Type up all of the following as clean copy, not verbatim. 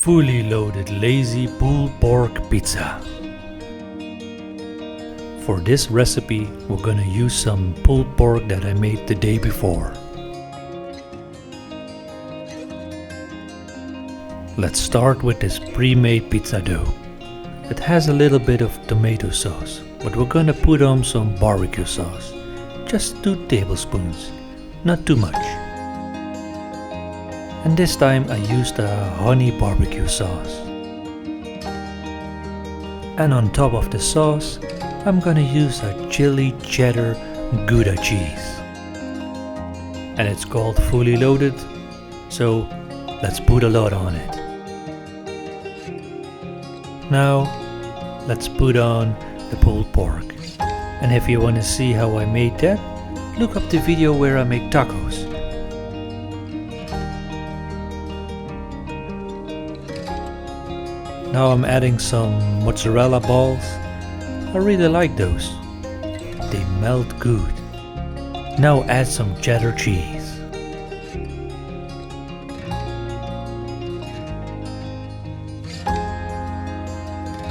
fully loaded lazy pulled pork pizza. For this recipe we're gonna use some pulled pork that I made the day before. Let's start with this pre-made pizza dough. It has a little bit of tomato sauce, but we're gonna put on some barbecue sauce. Just 2 tablespoons, not too much. And this time I used a honey barbecue sauce. And on top of the sauce, I'm gonna use a chili cheddar Gouda cheese. And it's called fully loaded, so let's put a lot on it. Now, let's put on the pulled pork. And if you want to see how I made that, look up the video where I make tacos. Now I'm adding some mozzarella balls. I really like those. They melt good. Now add some cheddar cheese.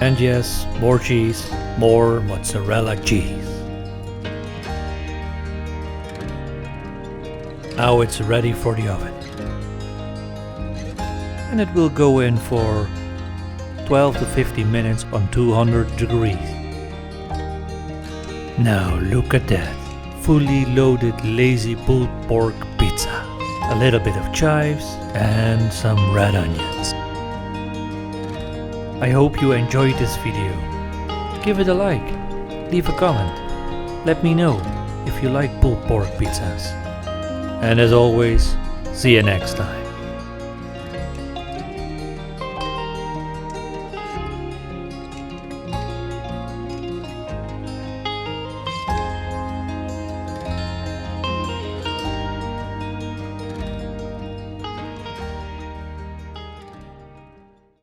And yes, more cheese, more mozzarella cheese. Now it's ready for the oven. And it will go in for 12 to 15 minutes on 200 degrees. Now look at that, fully loaded lazy pulled pork pizza. A little bit of chives and some red onions. I hope you enjoyed this video. Give it a like, leave a comment. Let me know if you like pulled pork pizzas. And as always, see you next time.